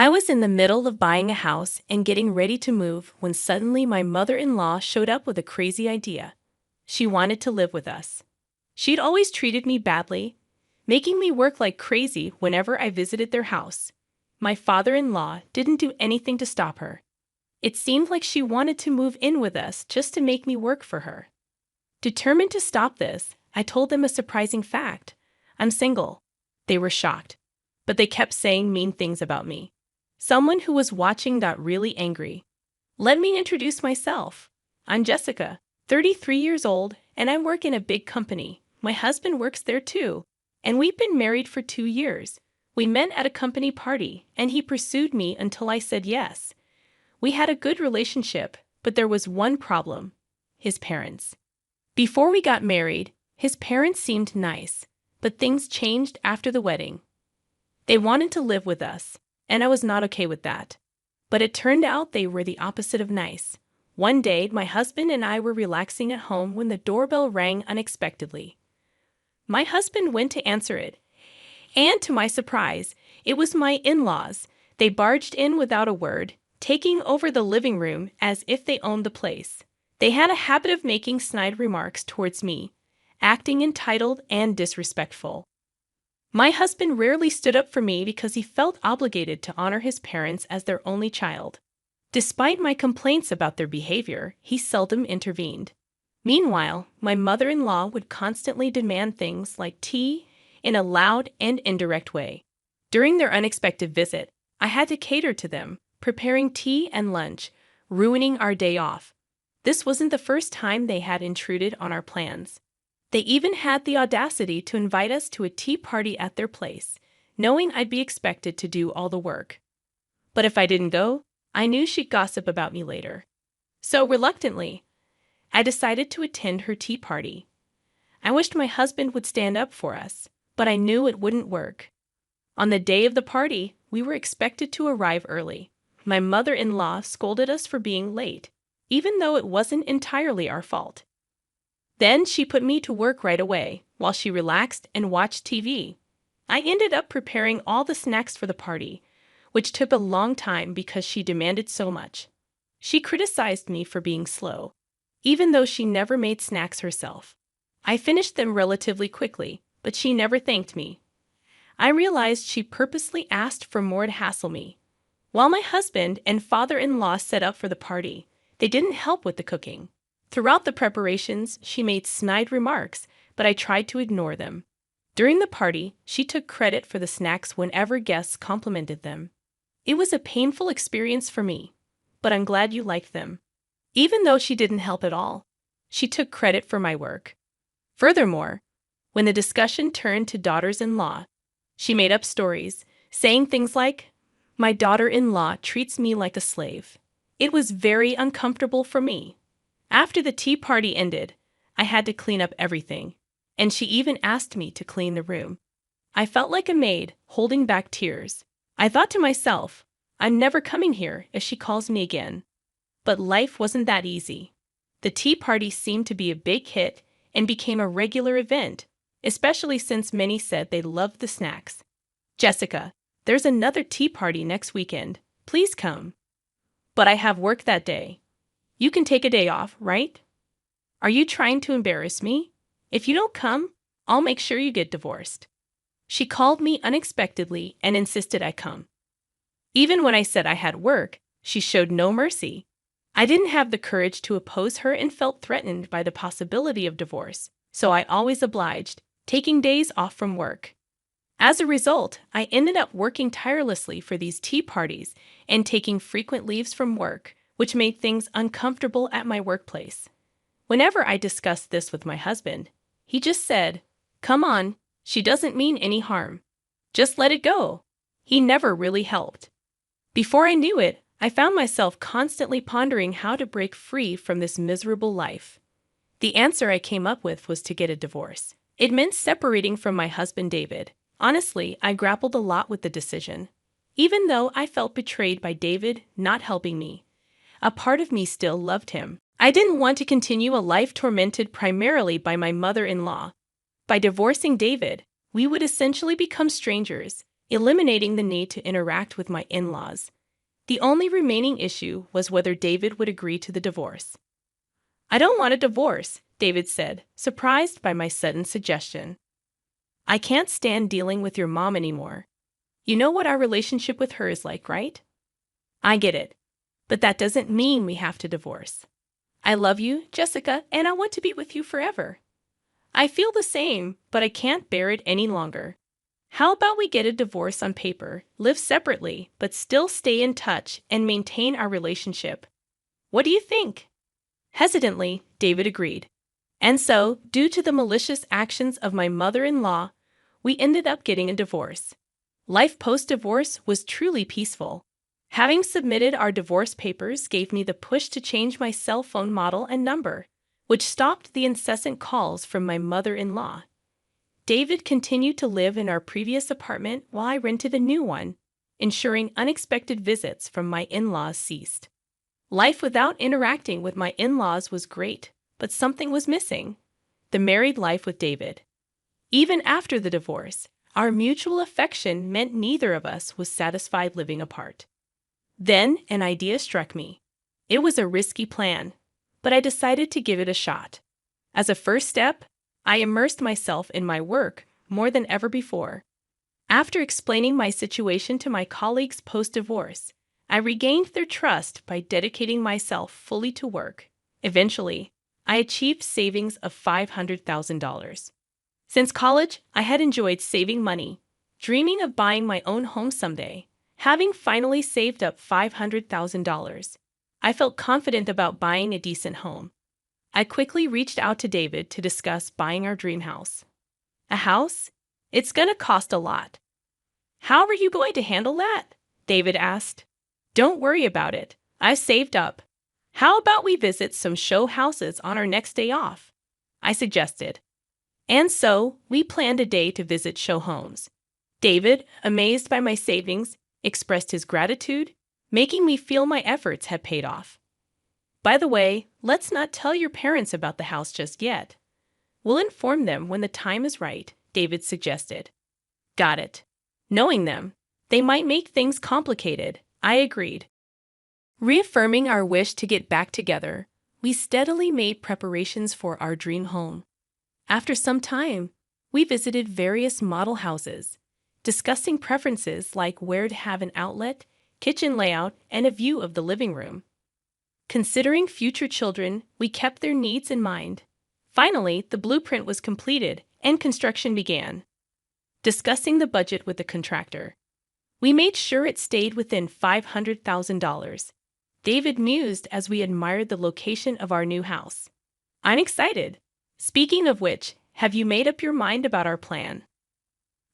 I was in the middle of buying a house and getting ready to move when suddenly my mother-in-law showed up with a crazy idea. She wanted to live with us. She'd always treated me badly, making me work like crazy whenever I visited their house. My father-in-law didn't do anything to stop her. It seemed like she wanted to move in with us just to make me work for her. Determined to stop this, I told them a surprising fact. I'm single. They were shocked, but they kept saying mean things about me. Someone who was watching got really angry. Let me introduce myself. I'm Jessica, 33 years old, and I work in a big company. My husband works there too, and we've been married for 2 years. We met at a company party, and he pursued me until I said yes. We had a good relationship, but there was one problem: his parents. Before we got married, his parents seemed nice, but things changed after the wedding. They wanted to live with us, and I was not okay with that. But it turned out they were the opposite of nice. One day, my husband and I were relaxing at home when the doorbell rang unexpectedly. My husband went to answer it, and to my surprise, it was my in-laws. They barged in without a word, taking over the living room as if they owned the place. They had a habit of making snide remarks towards me, acting entitled and disrespectful. My husband rarely stood up for me because he felt obligated to honor his parents as their only child. Despite my complaints about their behavior, he seldom intervened. Meanwhile, my mother-in-law would constantly demand things like tea in a loud and indirect way. During their unexpected visit, I had to cater to them, preparing tea and lunch, ruining our day off. This wasn't the first time they had intruded on our plans. They even had the audacity to invite us to a tea party at their place, knowing I'd be expected to do all the work. But if I didn't go, I knew she'd gossip about me later. So reluctantly, I decided to attend her tea party. I wished my husband would stand up for us, but I knew it wouldn't work. On the day of the party, we were expected to arrive early. My mother-in-law scolded us for being late, even though it wasn't entirely our fault. Then she put me to work right away, while she relaxed and watched TV. I ended up preparing all the snacks for the party, which took a long time because she demanded so much. She criticized me for being slow, even though she never made snacks herself. I finished them relatively quickly, but she never thanked me. I realized she purposely asked for more to hassle me. While my husband and father-in-law set up for the party, they didn't help with the cooking. Throughout the preparations, she made snide remarks, but I tried to ignore them. During the party, she took credit for the snacks whenever guests complimented them. It was a painful experience for me, but I'm glad you liked them. Even though she didn't help at all, she took credit for my work. Furthermore, when the discussion turned to daughters-in-law, she made up stories, saying things like, "My daughter-in-law treats me like a slave." It was very uncomfortable for me. After the tea party ended, I had to clean up everything, and she even asked me to clean the room. I felt like a maid, holding back tears. I thought to myself, I'm never coming here if she calls me again. But life wasn't that easy. The tea party seemed to be a big hit and became a regular event, especially since many said they loved the snacks. "Jessica, there's another tea party next weekend. Please come." "But I have work that day." "You can take a day off, right?" "Are you trying to embarrass me? If you don't come, I'll make sure you get divorced." She called me unexpectedly and insisted I come. Even when I said I had work, she showed no mercy. I didn't have the courage to oppose her and felt threatened by the possibility of divorce, so I always obliged, taking days off from work. As a result, I ended up working tirelessly for these tea parties and taking frequent leaves from work, which made things uncomfortable at my workplace. Whenever I discussed this with my husband, he just said, "Come on, she doesn't mean any harm. Just let it go." He never really helped. Before I knew it, I found myself constantly pondering how to break free from this miserable life. The answer I came up with was to get a divorce. It meant separating from my husband David. Honestly, I grappled a lot with the decision. Even though I felt betrayed by David not helping me, a part of me still loved him. I didn't want to continue a life tormented primarily by my mother-in-law. By divorcing David, we would essentially become strangers, eliminating the need to interact with my in-laws. The only remaining issue was whether David would agree to the divorce. "I don't want a divorce," David said, surprised by my sudden suggestion. "I can't stand dealing with your mom anymore. You know what our relationship with her is like, right?" "I get it. But that doesn't mean we have to divorce. I love you, Jessica, and I want to be with you forever." "I feel the same, but I can't bear it any longer. How about we get a divorce on paper, live separately, but still stay in touch and maintain our relationship? What do you think?" Hesitantly, David agreed. And so, due to the malicious actions of my mother-in-law, we ended up getting a divorce. Life post-divorce was truly peaceful. Having submitted our divorce papers gave me the push to change my cell phone model and number, which stopped the incessant calls from my mother-in-law. David continued to live in our previous apartment while I rented a new one, ensuring unexpected visits from my in-laws ceased. Life without interacting with my in-laws was great, but something was missing: the married life with David. Even after the divorce, our mutual affection meant neither of us was satisfied living apart. Then an idea struck me. It was a risky plan, but I decided to give it a shot. As a first step, I immersed myself in my work more than ever before. After explaining my situation to my colleagues post-divorce, I regained their trust by dedicating myself fully to work. Eventually, I achieved savings of $500,000. Since college, I had enjoyed saving money, dreaming of buying my own home someday. Having finally saved up $500,000, I felt confident about buying a decent home. I quickly reached out to David to discuss buying our dream house. "A house? It's gonna cost a lot." "How are you going to handle that?" David asked. "Don't worry about it. I've saved up. How about we visit some show houses on our next day off?" I suggested. And so, we planned a day to visit show homes. David, amazed by my savings, expressed his gratitude, making me feel my efforts had paid off. "By the way, let's not tell your parents about the house just yet. We'll inform them when the time is right," David suggested. "Got it. Knowing them, they might make things complicated," I agreed. Reaffirming our wish to get back together, we steadily made preparations for our dream home. After some time, we visited various model houses, discussing preferences like where to have an outlet, kitchen layout, and a view of the living room. Considering future children, we kept their needs in mind. Finally, the blueprint was completed and construction began. Discussing the budget with the contractor, we made sure it stayed within $500,000. David mused as we admired the location of our new house. "I'm excited. Speaking of which, have you made up your mind about our plan?"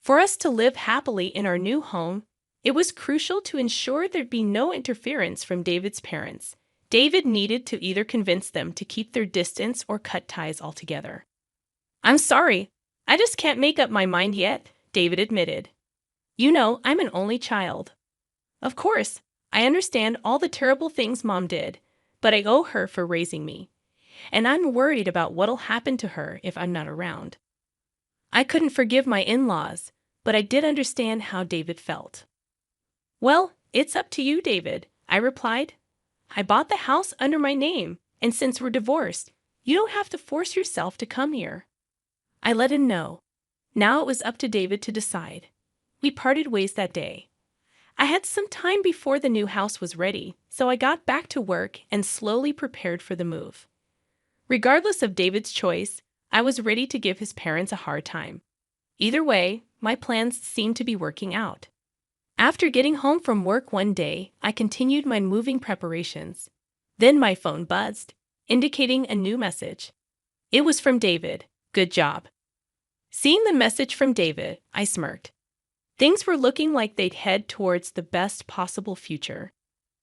For us to live happily in our new home, it was crucial to ensure there'd be no interference from David's parents. David needed to either convince them to keep their distance or cut ties altogether. "I'm sorry, I just can't make up my mind yet," David admitted. "You know, I'm an only child. Of course, I understand all the terrible things Mom did, but I owe her for raising me, and I'm worried about what'll happen to her if I'm not around." I couldn't forgive my in-laws, but I did understand how David felt. "Well, it's up to you, David," I replied. "I bought the house under my name, and since we're divorced, you don't have to force yourself to come here." I let him know. Now it was up to David to decide. We parted ways that day. I had some time before the new house was ready, so I got back to work and slowly prepared for the move. Regardless of David's choice, I was ready to give his parents a hard time. Either way, my plans seemed to be working out. After getting home from work one day, I continued my moving preparations. Then my phone buzzed, indicating a new message. It was from David. "Good job." Seeing the message from David, I smirked. Things were looking like they'd head towards the best possible future.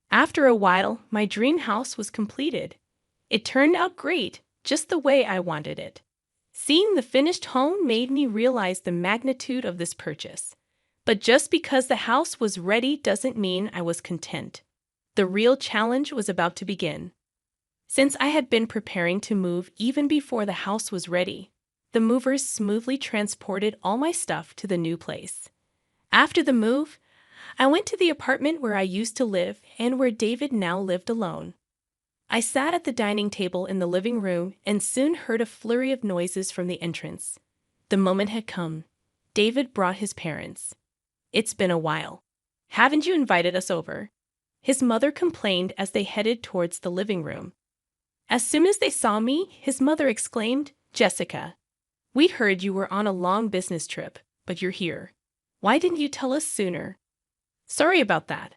After a while, my dream house was completed. It turned out great, just the way I wanted it. Seeing the finished home made me realize the magnitude of this purchase. But just because the house was ready doesn't mean I was content. The real challenge was about to begin. Since I had been preparing to move even before the house was ready, the movers smoothly transported all my stuff to the new place. After the move, I went to the apartment where I used to live and where David now lived alone. I sat at the dining table in the living room and soon heard a flurry of noises from the entrance. The moment had come. David brought his parents. "It's been a while. Haven't you invited us over?" His mother complained as they headed towards the living room. As soon as they saw me, his mother exclaimed, "Jessica, we heard you were on a long business trip, but you're here. Why didn't you tell us sooner?" "Sorry about that.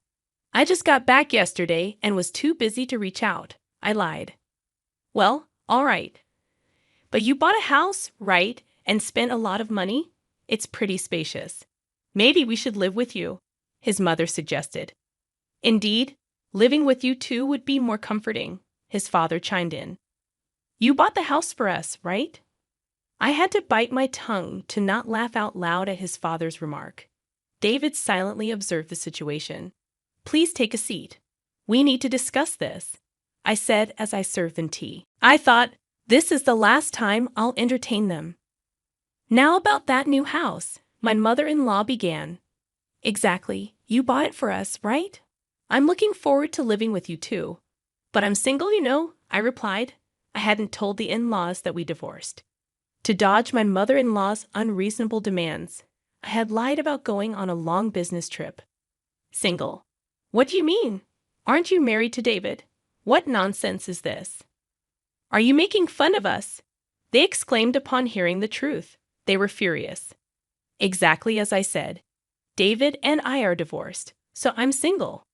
I just got back yesterday and was too busy to reach out," I lied. "Well, all right. But you bought a house, right, and spent a lot of money? It's pretty spacious. Maybe we should live with you," his mother suggested. "Indeed, living with you too would be more comforting," his father chimed in. "You bought the house for us, right?" I had to bite my tongue to not laugh out loud at his father's remark. David silently observed the situation. "Please take a seat. We need to discuss this," I said as I served them tea. I thought, this is the last time I'll entertain them. "Now about that new house," my mother-in-law began. "Exactly. You bought it for us, right? I'm looking forward to living with you too. But I'm single, you know," I replied. I hadn't told the in-laws that we divorced. To dodge my mother-in-law's unreasonable demands, I had lied about going on a long business trip. "Single? What do you mean? Aren't you married to David? What nonsense is this? Are you making fun of us?" They exclaimed upon hearing the truth. They were furious. "Exactly as I said. David and I are divorced, so I'm single.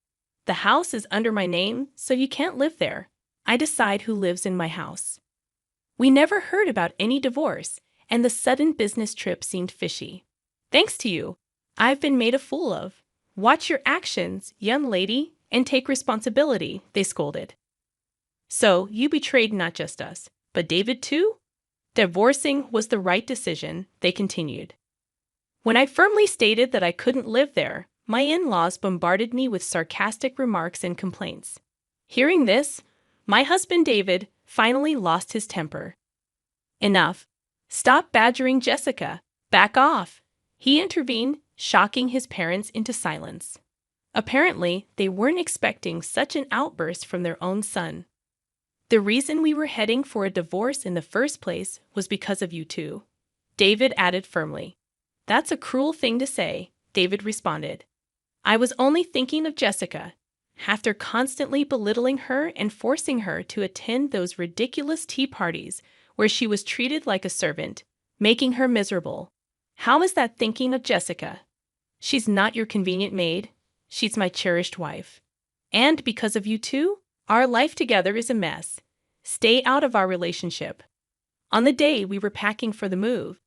The house is under my name, so you can't live there. I decide who lives in my house." We never heard about any divorce, and the sudden business trip seemed fishy. "Thanks to you, I've been made a fool of. Watch your actions, young lady, and take responsibility," they scolded. "So you betrayed not just us, but David too?" "Divorcing was the right decision," they continued. When I firmly stated that I couldn't live there, my in-laws bombarded me with sarcastic remarks and complaints. Hearing this, my husband David finally lost his temper. "Enough. Stop badgering Jessica. Back off," he intervened, shocking his parents into silence. Apparently, they weren't expecting such an outburst from their own son. "The reason we were heading for a divorce in the first place was because of you two," David added firmly. "That's a cruel thing to say," David responded. "I was only thinking of Jessica. After constantly belittling her and forcing her to attend those ridiculous tea parties where she was treated like a servant, making her miserable. How is that thinking of Jessica? She's not your convenient maid. She's my cherished wife. And because of you two, our life together is a mess. Stay out of our relationship." On the day we were packing for the move,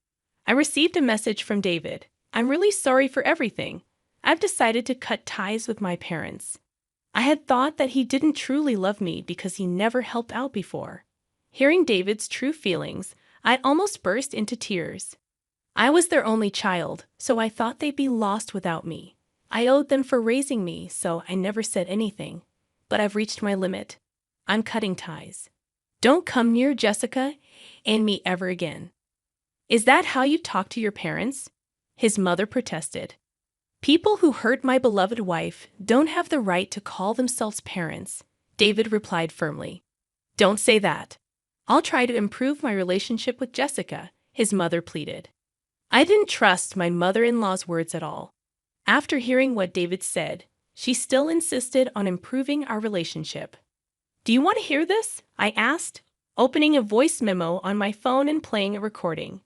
I received a message from David. "I'm really sorry for everything. I've decided to cut ties with my parents." I had thought that he didn't truly love me because he never helped out before. Hearing David's true feelings, I almost burst into tears. I was their only child, so I thought they'd be lost without me. I owed them for raising me, so I never said anything. But I've reached my limit. I'm cutting ties. Don't come near Jessica and me ever again. "Is that how you talk to your parents?" his mother protested. "People who hurt my beloved wife don't have the right to call themselves parents," David replied firmly. "Don't say that. I'll try to improve my relationship with Jessica," his mother pleaded. I didn't trust my mother-in-law's words at all. After hearing what David said, she still insisted on improving our relationship. "Do you want to hear this?" I asked, opening a voice memo on my phone and playing a recording.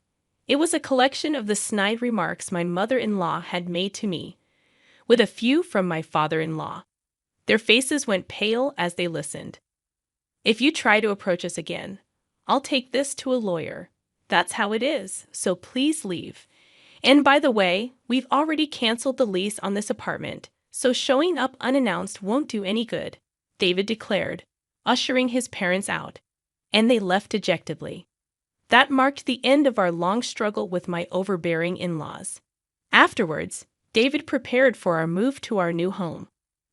It was a collection of the snide remarks my mother-in-law had made to me, with a few from my father-in-law. Their faces went pale as they listened. "If you try to approach us again, I'll take this to a lawyer. That's how it is, so please leave. And by the way, we've already canceled the lease on this apartment, so showing up unannounced won't do any good," David declared, ushering his parents out, and they left dejectedly. That marked the end of our long struggle with my overbearing in-laws. Afterwards, David prepared for our move to our new home.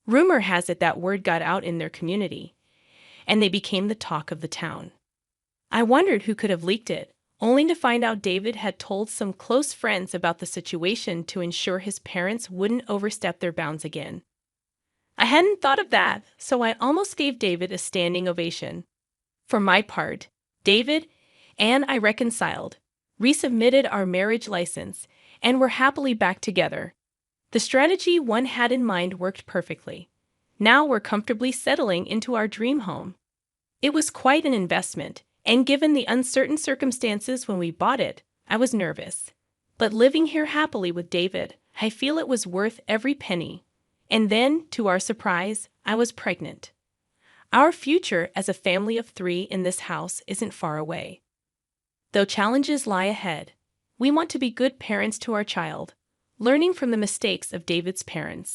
Rumor has it that word got out in their community, and they became the talk of the town. I wondered who could have leaked it, only to find out David had told some close friends about the situation to ensure his parents wouldn't overstep their bounds again. I hadn't thought of that, so I almost gave David a standing ovation. For my part, David and I reconciled, resubmitted our marriage license, and were happily back together. The strategy one had in mind worked perfectly. Now we're comfortably settling into our dream home. It was quite an investment, and given the uncertain circumstances when we bought it, I was nervous. But living here happily with David, I feel it was worth every penny. And then, to our surprise, I was pregnant. Our future as a family of 3 in this house isn't far away. Though challenges lie ahead, we want to be good parents to our child, learning from the mistakes of David's parents.